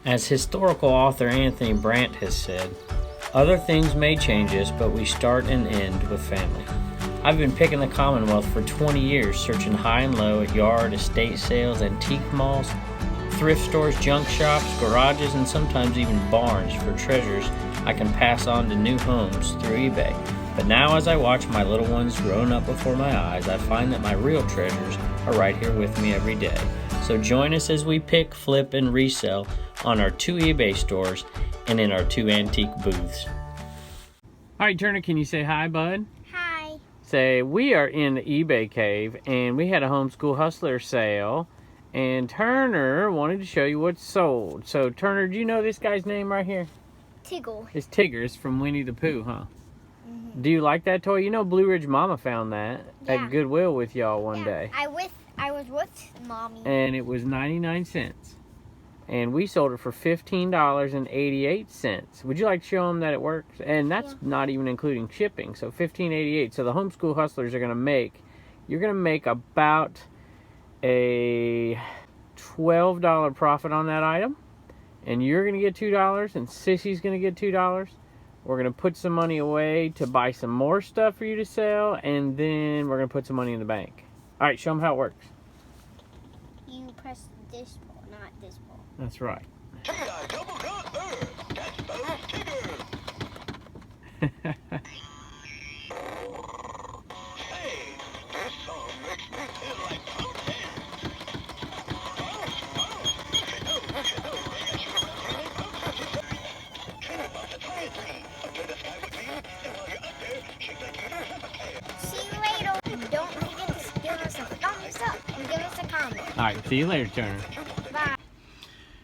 As historical author Anthony Brandt has said, other things may change us, but we start and end with family. I've been picking the Commonwealth for 20 years, searching high and low at yard, estate sales, antique malls, thrift stores, junk shops, garages, and sometimes even barns for treasures I can pass on to new homes through eBay. But now as I watch my little ones growing up before my eyes, I find that my real treasures are right here with me every day. So join us as we pick, flip, and resell on our 2 eBay stores and in our 2 antique booths. All right, Turner, can you say hi, bud? Hi. Say, we are in the eBay cave, and we had a Homeschool Hustler sale, and Turner wanted to show you what's sold. So, Turner, do you know this guy's name right here? Tigger. It's Tigger. It's from Winnie the Pooh, huh? Mm-hmm. Do you like that toy? You know Blue Ridge Mama found that Yeah. at Goodwill with y'all one day. I was with Mommy. And it was 99 cents. And we sold it for $15.88. Would you like to show them that it works? And that's not even including shipping. So $15.88. So the Homeschool Hustlers are going to make, you're going to make about a $12 profit on that item. And you're going to get $2. And Sissy's going to get $2. We're going to put some money away to buy some more stuff for you to sell. And then we're going to put some money in the bank. All right, show them how it works. You press this ball, not this ball. That's right. See you later. Don't forget to give us a thumbs up and give us a comment. All right, see you later, Turner. Bye.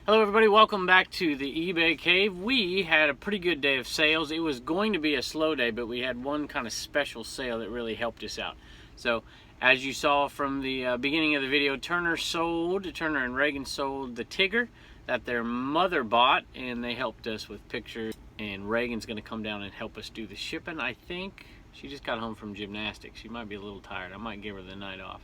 Hello everybody, welcome back to the eBay cave. We had a pretty good day of sales. It was going to be a slow day, but we had one kind of special sale that really helped us out. So as you saw from the beginning of the video, Turner and Reagan sold the Tigger that their mother bought, and they helped us with pictures, and Reagan's going to come down and help us do the shipping. I think she just got home from gymnastics. She might be a little tired. I might give her the night off.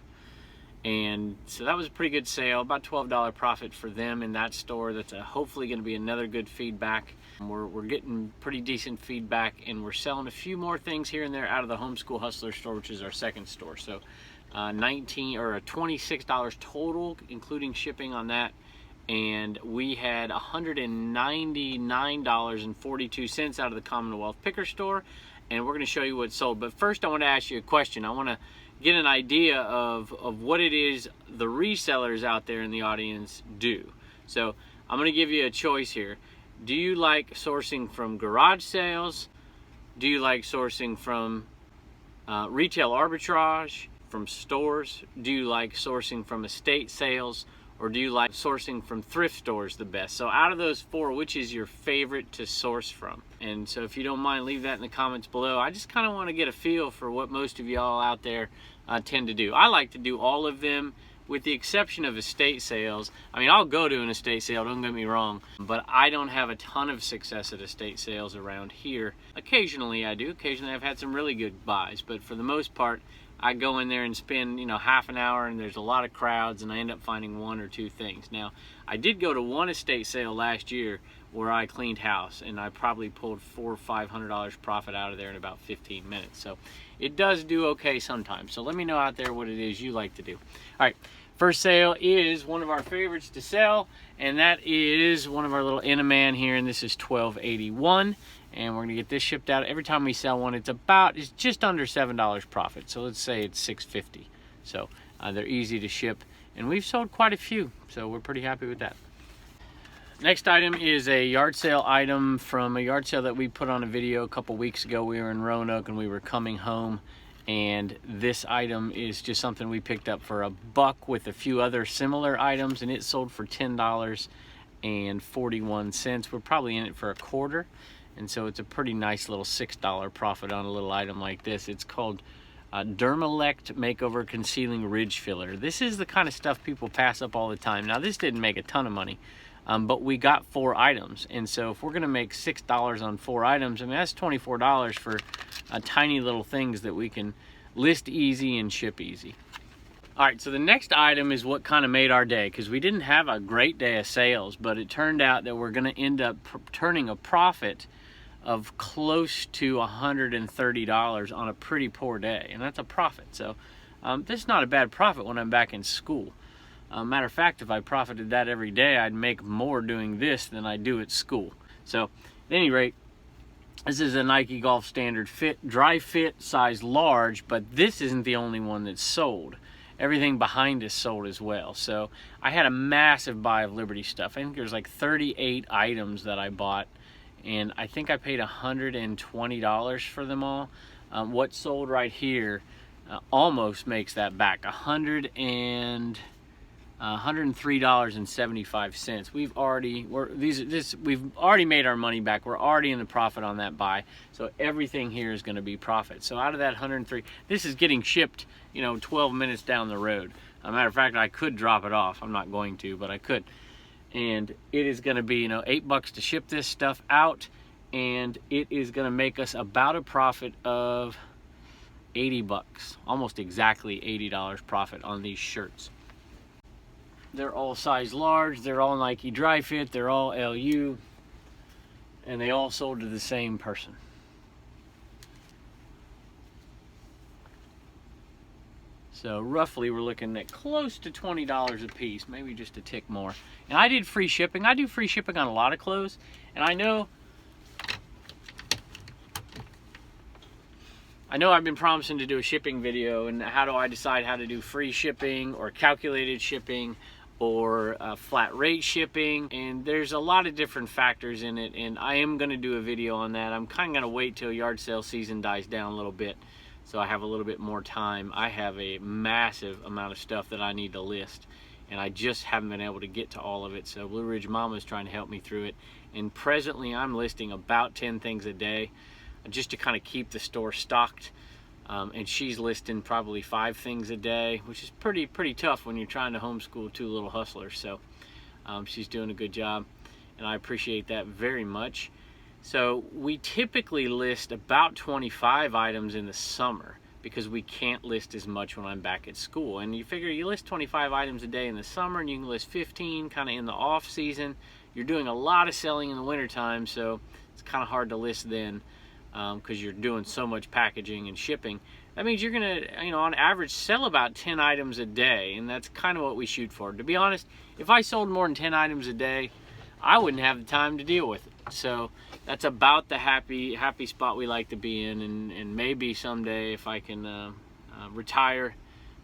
And so that was a pretty good sale, about $12 profit for them in that store. That's hopefully going to be another good feedback. We're getting pretty decent feedback, and we're selling a few more things here and there out of the Homeschool Hustler store, which is our second store. So $26 total, including shipping on that. And we had $199.42 out of the Commonwealth Picker store, and we're going to show you what's sold. But first I want to ask you a question. I want to get an idea of what it is the resellers out there in the audience do. So I'm going to give you a choice here. Do you like sourcing from garage sales? Do you like sourcing from retail arbitrage, from stores? Do you like sourcing from estate sales? Or do you like sourcing from thrift stores the best? So out of those 4, which is your favorite to source from? And so if you don't mind, leave that in the comments below. I just kind of want to get a feel for what most of y'all out there tend to do. I like to do all of them, with the exception of estate sales. I mean, I'll go to an estate sale, don't get me wrong, but I don't have a ton of success at estate sales around here. Occasionally I do. Occasionally I've had some really good buys, but for the most part, I go in there and spend, half an hour, and there's a lot of crowds, and I end up finding 1 or 2 things. Now, I did go to one estate sale last year where I cleaned house, and I probably pulled $400 or $500 profit out of there in about 15 minutes. So it does do okay sometimes. So let me know out there what it is you like to do. All right, first sale is one of our favorites to sell, and that is one of our little Eneman here, and this is $12.81. And we're gonna get this shipped out. Every time we sell one, it's just under $7 profit. So let's say it's $6.50. So they're easy to ship, and we've sold quite a few, so we're pretty happy with that. Next item is a yard sale item from a yard sale that we put on a video a couple weeks ago. We were in Roanoke and we were coming home, and this item is just something we picked up for $1 with a few other similar items, and it sold for $10.41. We're probably in it for a quarter. And so it's a pretty nice little $6 profit on a little item like this. It's called Dermalect Makeover Concealing Ridge Filler. This is the kind of stuff people pass up all the time. Now, this didn't make a ton of money, but we got 4 items. And so if we're going to make $6 on 4 items, I mean, that's $24 for tiny little things that we can list easy and ship easy. All right, so the next item is what kind of made our day, because we didn't have a great day of sales, but it turned out that we're going to end up turning a profit of close to $130 on a pretty poor day, and that's a profit. So this is not a bad profit when I'm back in school. Matter of fact, if I profited that every day, I'd make more doing this than I do at school. So at any rate, this is a Nike Golf Standard fit, dry fit, size large, but this isn't the only one that's sold. Everything behind is sold as well. So I had a massive buy of Liberty stuff. I think there's like 38 items that I bought, and I think I paid $120 for them all. What sold right here almost makes that back. $103.75. We've already made our money back. We're already in the profit on that buy. So everything here is going to be profit. So out of that 103, this is getting shipped, 12 minutes down the road. As a matter of fact, I could drop it off. I'm not going to, but I could. And it is going to be, $8 to ship this stuff out, and it is going to make us about a profit of $80, almost exactly $80 profit on these shirts. They're all size large, they're all Nike dry fit, they're all LU, and they all sold to the same person. So roughly we're looking at close to $20 a piece, maybe just a tick more. And I did free shipping. I do free shipping on a lot of clothes, and I know I've been promising to do a shipping video, and how do I decide how to do free shipping or calculated shipping or flat rate shipping, and there's a lot of different factors in it, and I am going to do a video on that. I'm kind of going to wait till yard sale season dies down a little bit so I have a little bit more time. I have a massive amount of stuff that I need to list, and I just haven't been able to get to all of it, so Blue Ridge Mama is trying to help me through it, and presently I'm listing about 10 things a day just to kind of keep the store stocked. And she's listing probably 5 things a day, which is pretty tough when you're trying to homeschool 2 little hustlers. So she's doing a good job, and I appreciate that very much. So we typically list about 25 items in the summer because we can't list as much when I'm back at school. And you figure you list 25 items a day in the summer, and you can list 15 kind of in the off season. You're doing a lot of selling in the wintertime, so it's kind of hard to list then. Because you're doing so much packaging and shipping. That means you're gonna, on average, sell about 10 items a day, and that's kind of what we shoot for. To be honest, if I sold more than 10 items a day, I wouldn't have the time to deal with it. So that's about the happy spot we like to be in, and maybe someday if I can retire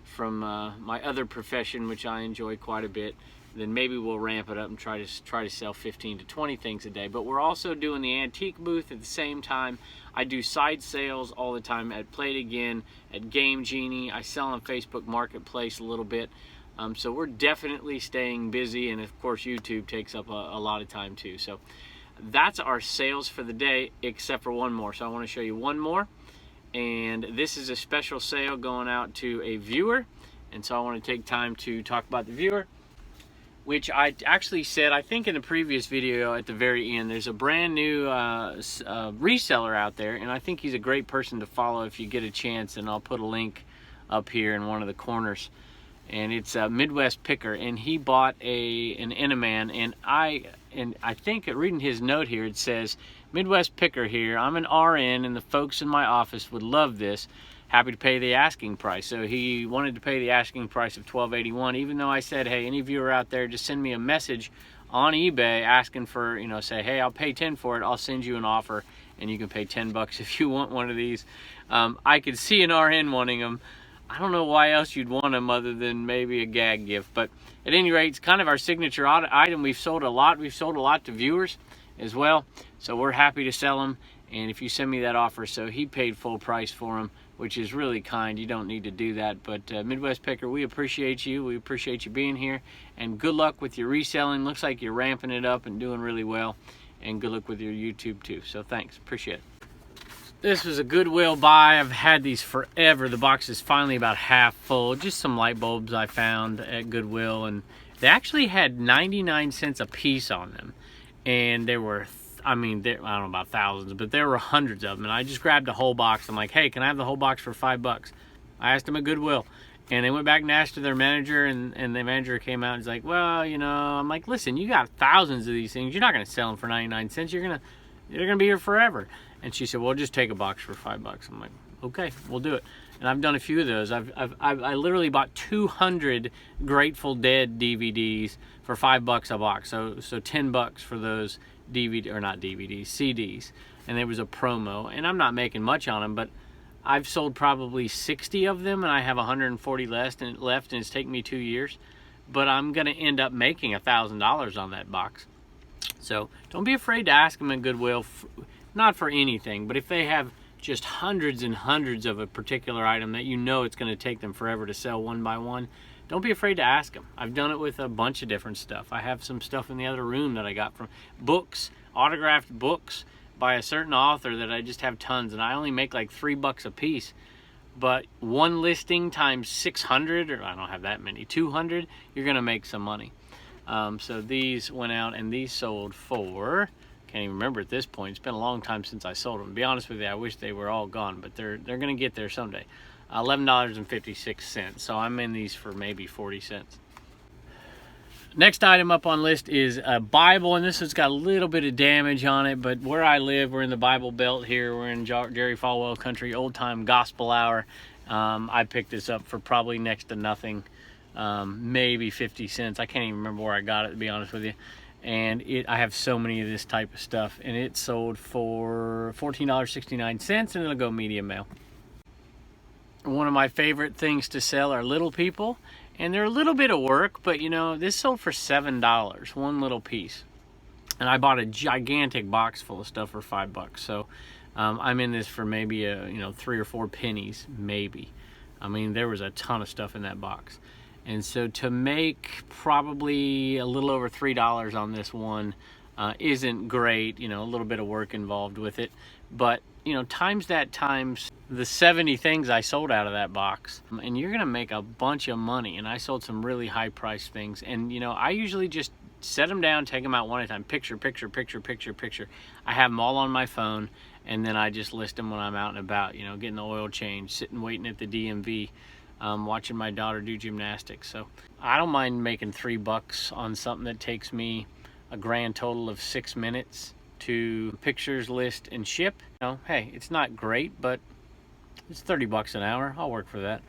from my other profession, which I enjoy quite a bit, then maybe we'll ramp it up and try to sell 15 to 20 things a day. But we're also doing the antique booth at the same time. I do side sales all the time at Play It Again, at Game Genie. I sell on Facebook Marketplace a little bit. So we're definitely staying busy, and of course YouTube takes up a lot of time too. So that's our sales for the day, except for one more. So I want to show you one more, and this is a special sale going out to a viewer, and so I want to take time to talk about the viewer, which I actually said, I think in the previous video at the very end, there's a brand new reseller out there, and I think he's a great person to follow if you get a chance, and I'll put a link up here in one of the corners. And it's a Midwest Picker, and he bought an Eneman, and I think reading his note here, it says, Midwest Picker here, I'm an RN, and the folks in my office would love this. Happy to pay the asking price. So he wanted to pay the asking price of $12.81, even though I said, hey, any viewer out there, just send me a message on eBay asking for, say, hey, I'll pay 10 for it. I'll send you an offer, and you can pay 10 bucks if you want one of these. I could see an RN wanting them. I don't know why else you'd want them other than maybe a gag gift. But at any rate, it's kind of our signature item. We've sold a lot. We've sold a lot to viewers as well. So we're happy to sell them. And if you send me that offer, so he paid full price for them, which is really kind. You don't need to do that. But Midwest Picker, we appreciate you. We appreciate you being here. And good luck with your reselling. Looks like you're ramping it up and doing really well. And good luck with your YouTube too. So thanks. Appreciate it. This was a Goodwill buy. I've had these forever. The box is finally about half full. Just some light bulbs I found at Goodwill. And they actually had 99 cents a piece on them. And there were, I don't know about thousands, but there were hundreds of them. And I just grabbed a whole box. I'm like, hey, can I have the whole box for $5? I asked them at Goodwill. And they went back and asked their manager, and the manager came out and was like, well, you know, I'm like, listen, you got thousands of these things. You're not going to sell them for 99 cents. They're going to be here forever. And she said, well, just take a box for $5. I'm like, okay, we'll do it. And I've done a few of those. I literally bought 200 Grateful Dead DVDs for $5 a box. So $10 for those CDs. And there was a promo. And I'm not making much on them, but I've sold probably 60 of them, and I have 140 left, and it's taken me 2 years. But I'm going to end up making $1,000 on that box. So don't be afraid to ask them in Goodwill, not for anything, but if they have just hundreds and hundreds of a particular item that you know it's going to take them forever to sell one by one, don't be afraid to ask them. I've done it with a bunch of different stuff. I have some stuff in the other room that I got from books, autographed books by a certain author that I just have tons, and I only make like $3 a piece. But one listing times 600, or I don't have that many, 200, you're gonna make some money. So these went out, and these sold for, can't even remember at this point. It's been a long time since I sold them. To be honest with you, I wish they were all gone, but they're gonna get there someday. $11.56. So I'm in these for maybe 40 cents. Next item up on list is a Bible, and this has got a little bit of damage on it, but where I live, we're in the Bible Belt here. We're in Jerry Falwell country, old time gospel hour. I picked this up for probably next to nothing, maybe 50 cents. I can't even remember where I got it, to be honest with you. And I have so many of this type of stuff, and it sold for $14.69, and it'll go medium mail. One of my favorite things to sell are little people. And they're a little bit of work, but you know, this sold for $7, one little piece. And I bought a gigantic box full of stuff for $5. So I'm in this for maybe 3 or 4 pennies, maybe. I mean, there was a ton of stuff in that box. And so to make probably a little over $3 on this one isn't great. You know, a little bit of work involved with it. But, you know, times the 70 things I sold out of that box, and you're gonna make a bunch of money. And I sold some really high priced things, and you know, I usually just set them down, take them out one at a time, picture. I have them all on my phone, and then I just list them when I'm out and about, you know, getting the oil change, sitting waiting at the DMV, watching my daughter do gymnastics. So I don't mind making $3 on something that takes me a grand total of 6 minutes to pictures, list, and ship. You know, hey, it's not great, but it's $30 an hour. I'll work for that.